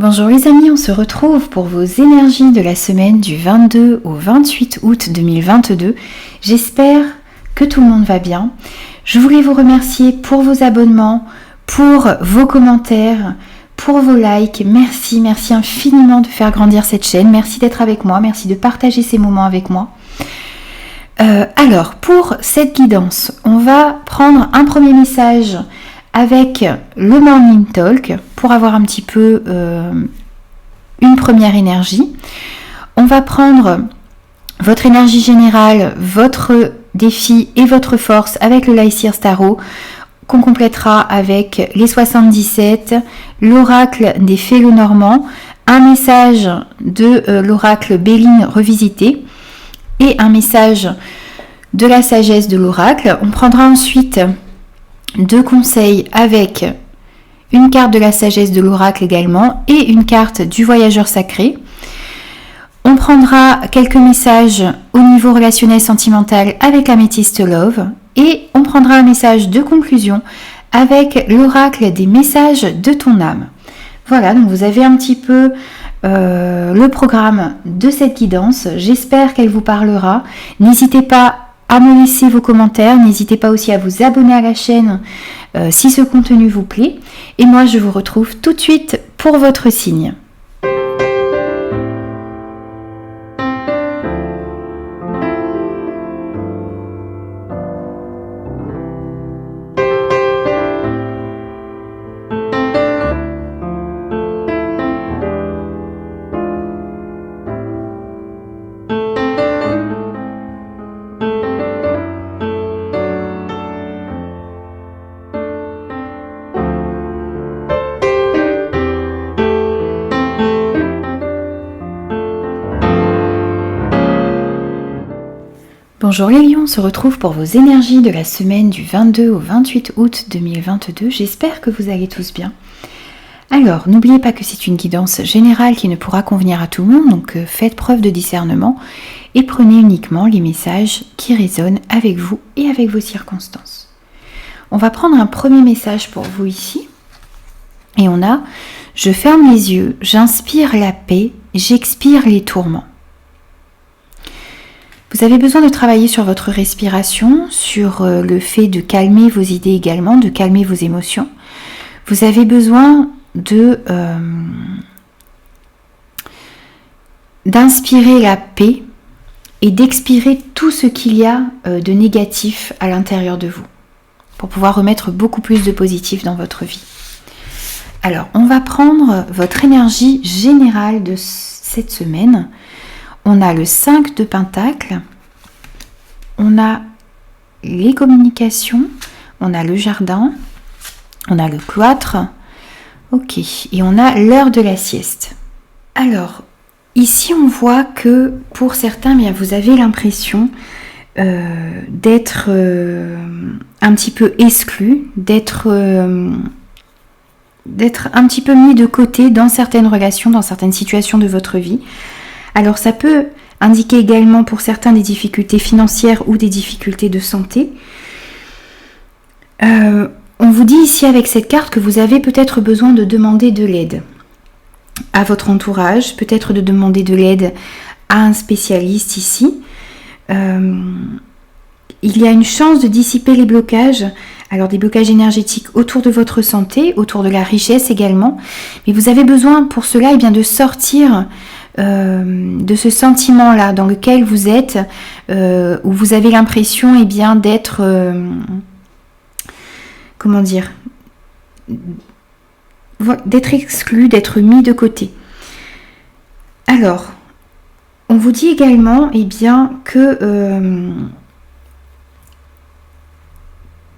Bonjour les amis, on se retrouve pour vos énergies de la semaine du 22 au 28 août 2022. J'espère que tout le monde va bien. Je voulais vous remercier pour vos abonnements, pour vos commentaires, pour vos likes. Merci infiniment de faire grandir cette chaîne. Merci d'être avec moi, merci de partager ces moments avec moi. Alors, pour cette guidance, on va prendre un premier message avec le Morning Talk pour avoir un petit peu une première énergie. On va prendre votre énergie générale, votre défi et votre force avec le Lycir Tarot qu'on complétera avec les 77, l'oracle des Fées Lenormand, un message de l'oracle Béline revisité et un message de la sagesse de l'oracle. On prendra ensuite 2 conseils avec une carte de la sagesse de l'oracle également et une carte du voyageur sacré. On prendra quelques messages au niveau relationnel sentimental avec l'améthyste Love et on prendra un message de conclusion avec l'oracle des messages de ton âme. Voilà, donc vous avez un petit peu le programme de cette guidance. J'espère qu'elle vous parlera. N'hésitez pas à me laisser vos commentaires, n'hésitez pas aussi à vous abonner à la chaîne si ce contenu vous plaît. Et moi, je vous retrouve tout de suite pour votre signe. Bonjour les lions, on se retrouve pour vos énergies de la semaine du 22 au 28 août 2022. J'espère que vous allez tous bien. Alors, n'oubliez pas que c'est une guidance générale qui ne pourra convenir à tout le monde, donc faites preuve de discernement et prenez uniquement les messages qui résonnent avec vous et avec vos circonstances. On va prendre un premier message pour vous ici. Et on a « Je ferme les yeux, j'inspire la paix, j'expire les tourments ». Vous avez besoin de travailler sur votre respiration, sur le fait de calmer vos idées également, de calmer vos émotions. Vous avez besoin d'inspirer la paix et d'expirer tout ce qu'il y a de négatif à l'intérieur de vous pour pouvoir remettre beaucoup plus de positif dans votre vie. Alors, on va prendre votre énergie générale de cette semaine. On a le 5 de Pentacles, on a les communications, on a le jardin, on a le cloître, ok, et on a l'heure de la sieste. Alors, ici on voit que pour certains, bien, vous avez l'impression d'être un petit peu exclu, d'être un petit peu mis de côté dans certaines relations, dans certaines situations de votre vie. Alors ça peut indiquer également pour certains des difficultés financières ou des difficultés de santé. On vous dit ici avec cette carte que vous avez peut-être besoin de demander de l'aide à votre entourage, peut-être de demander de l'aide à un spécialiste ici. Il y a une chance de dissiper les blocages, alors des blocages énergétiques autour de votre santé, autour de la richesse également, mais vous avez besoin pour cela de sortir de ce sentiment-là dans lequel vous êtes, où vous avez l'impression d'être, d'être exclu, d'être mis de côté. Alors, on vous dit également que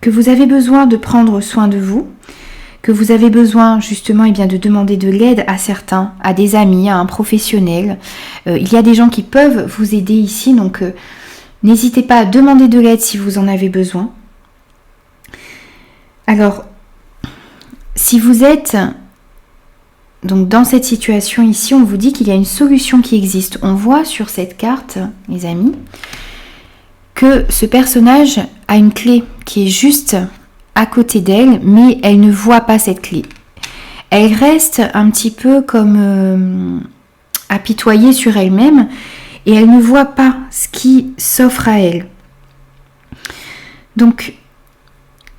vous avez besoin de prendre soin de vous, que vous avez besoin justement de demander de l'aide à certains, à des amis, à un professionnel. Il y a des gens qui peuvent vous aider ici, donc n'hésitez pas à demander de l'aide si vous en avez besoin. Alors, si vous êtes donc dans cette situation ici, on vous dit qu'il y a une solution qui existe. On voit sur cette carte, les amis, que ce personnage a une clé qui est juste à côté d'elle, mais elle ne voit pas cette clé. elle reste un petit peu comme apitoyée sur elle-même et elle ne voit pas ce qui s'offre à elle. Donc,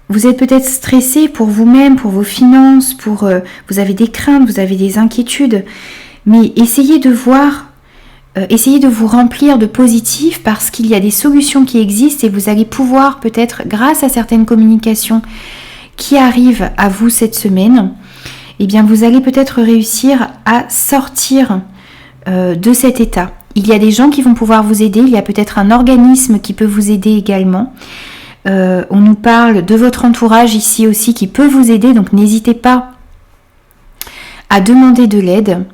vous êtes peut-être stressé pour vous-même, pour vos finances, vous avez des craintes, vous avez des inquiétudes, mais essayez de voir, essayez de vous remplir de positif parce qu'il y a des solutions qui existent et vous allez pouvoir peut-être, grâce à certaines communications qui arrivent à vous cette semaine, eh bien vous allez peut-être réussir à sortir de cet état. Il y a des gens qui vont pouvoir vous aider, il y a peut-être un organisme qui peut vous aider également. On nous parle de votre entourage ici aussi qui peut vous aider, donc n'hésitez pas à demander de l'aide.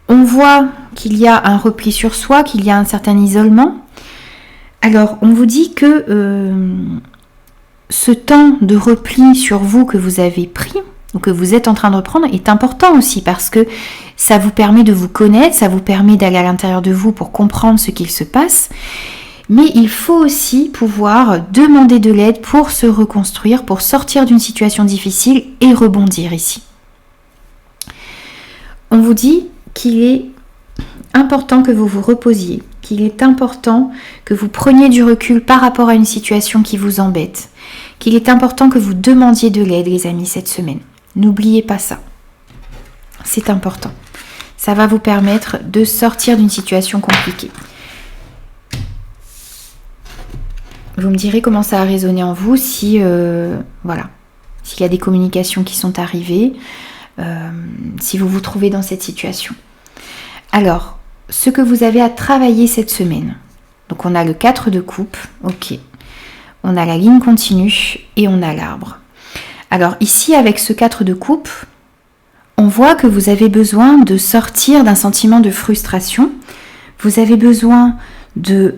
On voit qu'il y a un repli sur soi, qu'il y a un certain isolement. Alors, on vous dit que ce temps de repli sur vous que vous avez pris, ou que vous êtes en train de reprendre, est important aussi parce que ça vous permet de vous connaître, ça vous permet d'aller à l'intérieur de vous pour comprendre ce qu'il se passe. Mais il faut aussi pouvoir demander de l'aide pour se reconstruire, pour sortir d'une situation difficile et rebondir ici. On vous dit qu'il est important que vous vous reposiez, qu'il est important que vous preniez du recul par rapport à une situation qui vous embête, qu'il est important que vous demandiez de l'aide, les amis, cette semaine. N'oubliez pas ça. C'est important. Ça va vous permettre de sortir d'une situation compliquée. Vous me direz comment ça a résonné en vous, si s'il y a des communications qui sont arrivées, si vous vous trouvez dans cette situation. Alors, ce que vous avez à travailler cette semaine. Donc on a le 4 de coupe, ok. On a la ligne continue et on a l'arbre. Alors ici, avec ce 4 de coupe, on voit que vous avez besoin de sortir d'un sentiment de frustration. Vous avez besoin de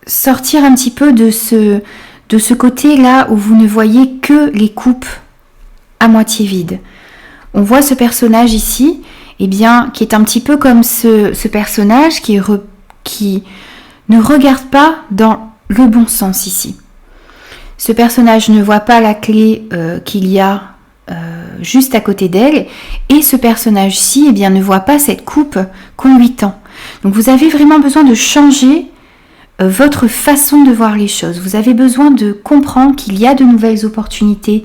sortir un petit peu de ce côté-là où vous ne voyez que les coupes à moitié vides. On voit ce personnage ici, qui est un petit peu comme ce personnage qui ne regarde pas dans le bon sens ici. Ce personnage ne voit pas la clé qu'il y a juste à côté d'elle, et ce personnage-ci ne voit pas cette coupe qu'on lui tend. Donc vous avez vraiment besoin de changer votre façon de voir les choses. Vous avez besoin de comprendre qu'il y a de nouvelles opportunités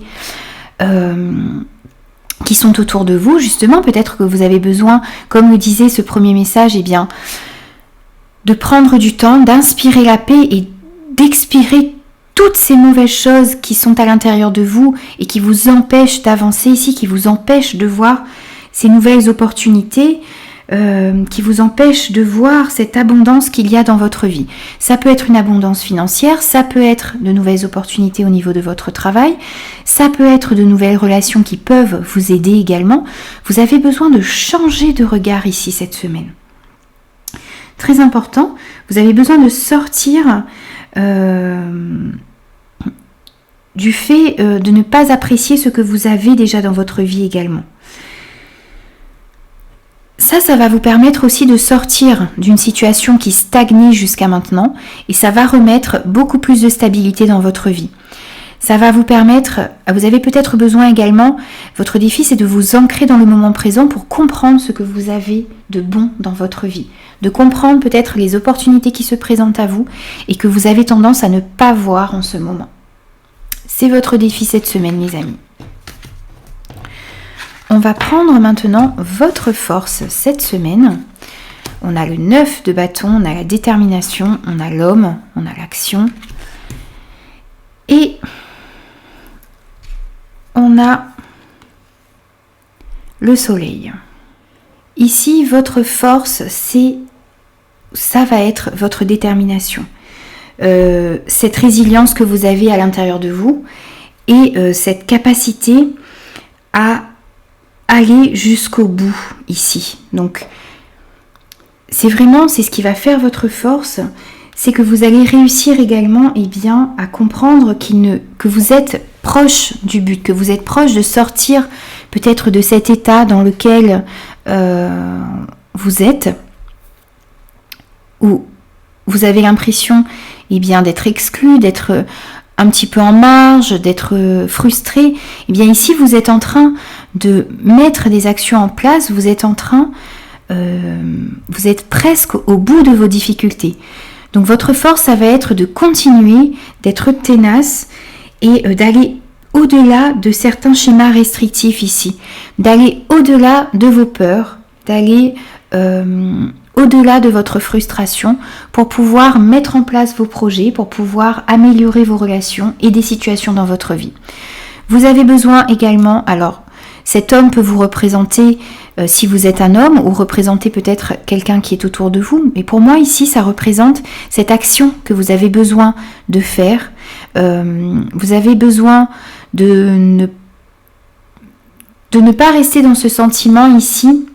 qui sont autour de vous. Justement, peut-être que vous avez besoin, comme le disait ce premier message, de prendre du temps, d'inspirer la paix et d'expirer toutes ces mauvaises choses qui sont à l'intérieur de vous et qui vous empêchent d'avancer ici, qui vous empêchent de voir ces nouvelles opportunités, qui vous empêchent de voir cette abondance qu'il y a dans votre vie. Ça peut être une abondance financière, ça peut être de nouvelles opportunités au niveau de votre travail, ça peut être de nouvelles relations qui peuvent vous aider également. Vous avez besoin de changer de regard ici cette semaine. Très important, vous avez besoin de sortir du fait de ne pas apprécier ce que vous avez déjà dans votre vie également. Ça va vous permettre aussi de sortir d'une situation qui stagnait jusqu'à maintenant et ça va remettre beaucoup plus de stabilité dans votre vie. Ça va vous permettre, vous avez peut-être besoin également, votre défi c'est de vous ancrer dans le moment présent pour comprendre ce que vous avez de bon dans votre vie, de comprendre peut-être les opportunités qui se présentent à vous et que vous avez tendance à ne pas voir en ce moment. C'est votre défi cette semaine, les amis. On va prendre maintenant votre force cette semaine. On a le 9 de bâton, on a la détermination, on a l'homme, on a l'action. Et on a le soleil. Ici, votre force, ça va être votre détermination. Cette résilience que vous avez à l'intérieur de vous et cette capacité à aller jusqu'au bout ici. Donc, c'est ce qui va faire votre force, c'est que vous allez réussir également à comprendre que vous êtes proche du but, que vous êtes proche de sortir peut-être de cet état dans lequel vous êtes, où vous avez l'impression d'être exclu, d'être un petit peu en marge, d'être frustré, eh bien ici vous êtes en train de mettre des actions en place, vous êtes presque au bout de vos difficultés. Donc votre force, ça va être de continuer, d'être tenace et d'aller au-delà de certains schémas restrictifs ici, d'aller au-delà de vos peurs, d'aller au-delà de votre frustration pour pouvoir mettre en place vos projets, pour pouvoir améliorer vos relations et des situations dans votre vie. Vous avez besoin également, alors cet homme peut vous représenter si vous êtes un homme ou représenter peut-être quelqu'un qui est autour de vous, mais pour moi ici ça représente cette action que vous avez besoin de faire. Vous avez besoin de ne pas rester dans ce sentiment ici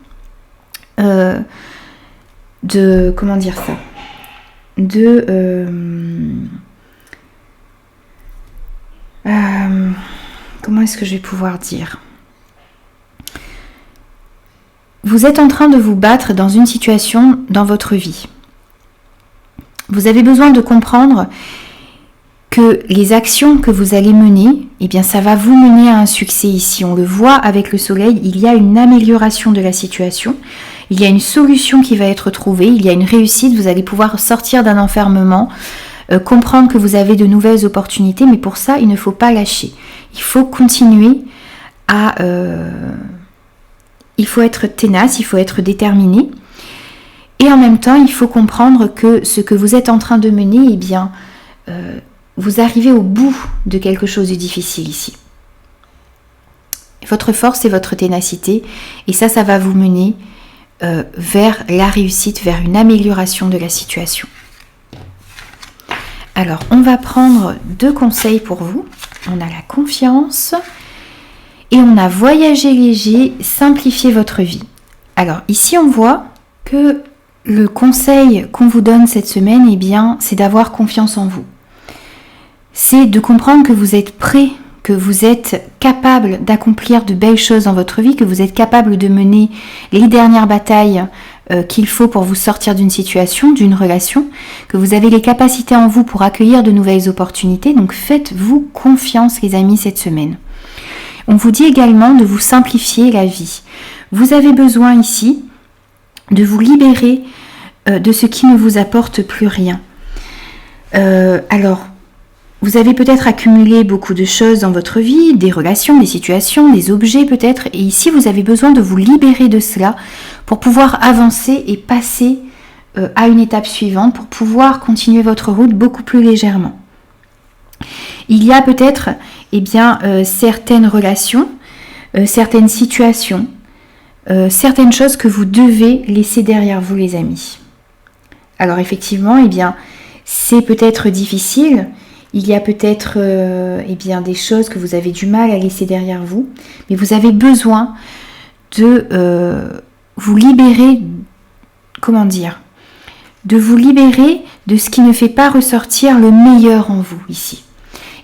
comment dire ça, comment est-ce que je vais pouvoir dire, vous êtes en train de vous battre dans une situation dans votre vie. Vous avez besoin de comprendre que les actions que vous allez mener, eh bien ça va vous mener à un succès ici. On le voit avec le soleil, il y a une amélioration de la situation. Il y a une solution qui va être trouvée, il y a une réussite, vous allez pouvoir sortir d'un enfermement, comprendre que vous avez de nouvelles opportunités, mais pour ça, il ne faut pas lâcher. Il faut continuer il faut être tenace, il faut être déterminé. Et en même temps, il faut comprendre que ce que vous êtes en train de mener, eh bien, vous arrivez au bout de quelque chose de difficile ici. Votre force et votre ténacité, et ça va vous mener vers la réussite, vers une amélioration de la situation. Alors, on va prendre 2 conseils pour vous. On a la confiance et on a voyager léger, simplifier votre vie. Alors, ici, on voit que le conseil qu'on vous donne cette semaine, eh bien, c'est d'avoir confiance en vous. C'est de comprendre que vous êtes prêt, que vous êtes capable d'accomplir de belles choses dans votre vie, que vous êtes capable de mener les dernières batailles qu'il faut pour vous sortir d'une situation, d'une relation, que vous avez les capacités en vous pour accueillir de nouvelles opportunités. Donc faites-vous confiance les amis cette semaine. On vous dit également de vous simplifier la vie. Vous avez besoin ici de vous libérer de ce qui ne vous apporte plus rien. Alors, vous avez peut-être accumulé beaucoup de choses dans votre vie, des relations, des situations, des objets peut-être, et ici vous avez besoin de vous libérer de cela pour pouvoir avancer et passer à une étape suivante, pour pouvoir continuer votre route beaucoup plus légèrement. Il y a peut-être certaines relations, certaines situations, certaines choses que vous devez laisser derrière vous les amis. Alors effectivement, c'est peut-être difficile. Il y a peut-être des choses que vous avez du mal à laisser derrière vous, mais vous avez besoin de vous libérer, de vous libérer de ce qui ne fait pas ressortir le meilleur en vous ici.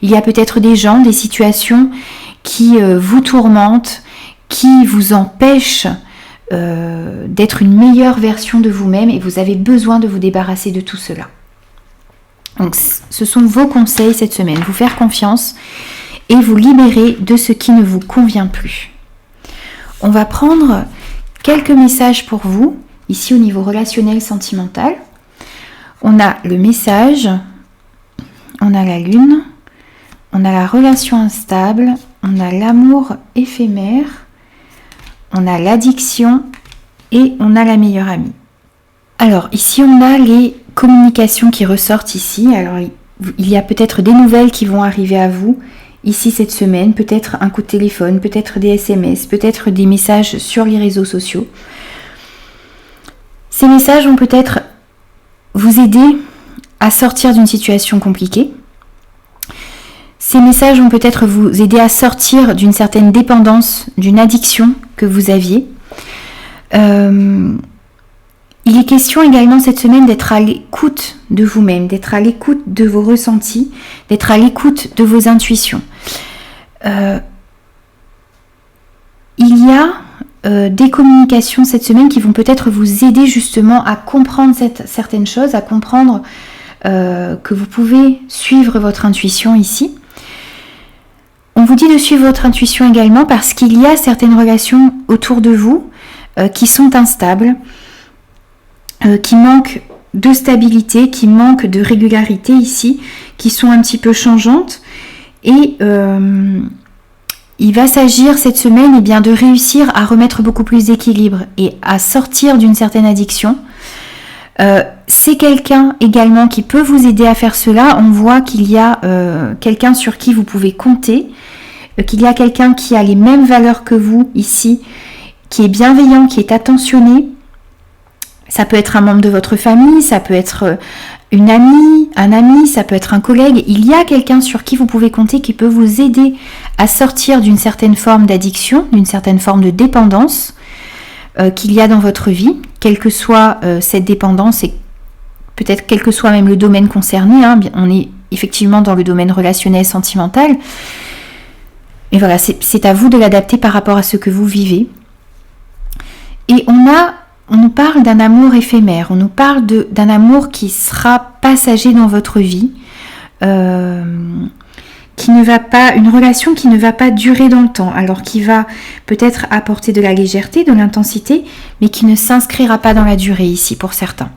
Il y a peut-être des gens, des situations qui vous tourmentent, qui vous empêchent d'être une meilleure version de vous-même, et vous avez besoin de vous débarrasser de tout cela. Donc ce sont vos conseils cette semaine, vous faire confiance et vous libérer de ce qui ne vous convient plus. On va prendre quelques messages pour vous, ici au niveau relationnel sentimental. On a le message, on a la lune, on a la relation instable, on a l'amour éphémère, on a l'addiction et on a la meilleure amie. Alors ici on a les communications qui ressortent ici. Alors il y a peut-être des nouvelles qui vont arriver à vous ici cette semaine, peut-être un coup de téléphone, peut-être des SMS, peut-être des messages sur les réseaux sociaux. Ces messages vont peut-être vous aider à sortir d'une situation compliquée. Ces messages vont peut-être vous aider à sortir d'une certaine dépendance, d'une addiction que vous aviez. Il est question également cette semaine d'être à l'écoute de vous-même, d'être à l'écoute de vos ressentis, d'être à l'écoute de vos intuitions. Il y a des communications cette semaine qui vont peut-être vous aider justement à comprendre certaines choses, à comprendre que vous pouvez suivre votre intuition ici. On vous dit de suivre votre intuition également parce qu'il y a certaines relations autour de vous qui sont instables, qui manquent de stabilité, qui manquent de régularité ici, qui sont un petit peu changeantes. Et il va s'agir cette semaine de réussir à remettre beaucoup plus d'équilibre et à sortir d'une certaine addiction. C'est quelqu'un également qui peut vous aider à faire cela. On voit qu'il y a quelqu'un sur qui vous pouvez compter, qu'il y a quelqu'un qui a les mêmes valeurs que vous ici, qui est bienveillant, qui est attentionné. Ça peut être un membre de votre famille, ça peut être une amie, un ami, ça peut être un collègue. Il y a quelqu'un sur qui vous pouvez compter qui peut vous aider à sortir d'une certaine forme d'addiction, d'une certaine forme de dépendance qu'il y a dans votre vie, quelle que soit cette dépendance et peut-être quel que soit même le domaine concerné. On est effectivement dans le domaine relationnel, sentimental. Et voilà, c'est à vous de l'adapter par rapport à ce que vous vivez. Et on nous parle d'un amour éphémère, on nous parle d'un amour qui sera passager dans votre vie, une relation qui ne va pas durer dans le temps, alors qui va peut-être apporter de la légèreté, de l'intensité, mais qui ne s'inscrira pas dans la durée ici pour certains.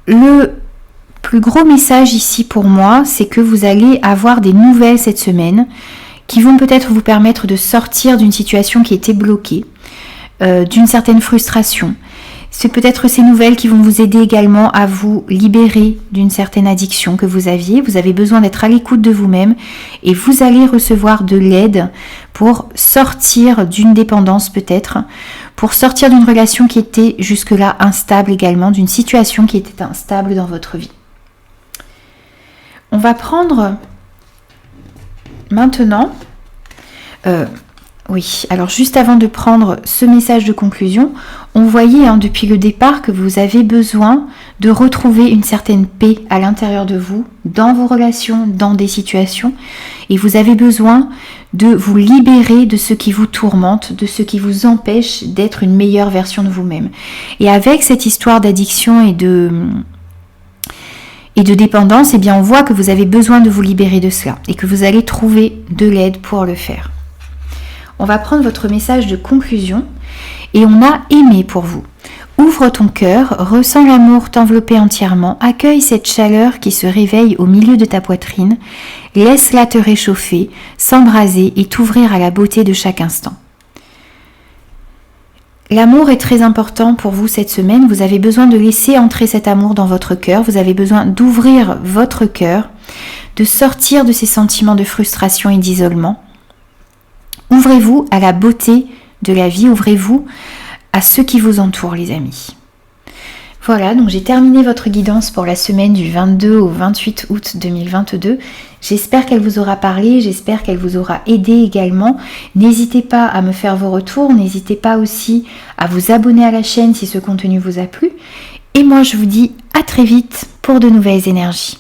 Le plus gros message ici pour moi, c'est que vous allez avoir des nouvelles cette semaine qui vont peut-être vous permettre de sortir d'une situation qui était bloquée, d'une certaine frustration. C'est peut-être ces nouvelles qui vont vous aider également à vous libérer d'une certaine addiction que vous aviez. Vous avez besoin d'être à l'écoute de vous-même et vous allez recevoir de l'aide pour sortir d'une dépendance peut-être, pour sortir d'une relation qui était jusque-là instable également, d'une situation qui était instable dans votre vie. On va prendre maintenant... Oui, alors juste avant de prendre ce message de conclusion, on voyait depuis le départ que vous avez besoin de retrouver une certaine paix à l'intérieur de vous, dans vos relations, dans des situations, et vous avez besoin de vous libérer de ce qui vous tourmente, de ce qui vous empêche d'être une meilleure version de vous-même. Et avec cette histoire d'addiction et de dépendance, on voit que vous avez besoin de vous libérer de cela et que vous allez trouver de l'aide pour le faire. On va prendre votre message de conclusion et on a aimé pour vous. Ouvre ton cœur, ressens l'amour t'envelopper entièrement, accueille cette chaleur qui se réveille au milieu de ta poitrine, laisse-la te réchauffer, s'embraser et t'ouvrir à la beauté de chaque instant. L'amour est très important pour vous cette semaine, vous avez besoin de laisser entrer cet amour dans votre cœur, vous avez besoin d'ouvrir votre cœur, de sortir de ces sentiments de frustration et d'isolement. Ouvrez-vous à la beauté de la vie, ouvrez-vous à ceux qui vous entourent, les amis. Voilà, donc j'ai terminé votre guidance pour la semaine du 22 au 28 août 2022. J'espère qu'elle vous aura parlé, j'espère qu'elle vous aura aidé également. N'hésitez pas à me faire vos retours, n'hésitez pas aussi à vous abonner à la chaîne si ce contenu vous a plu. Et moi, je vous dis à très vite pour de nouvelles énergies.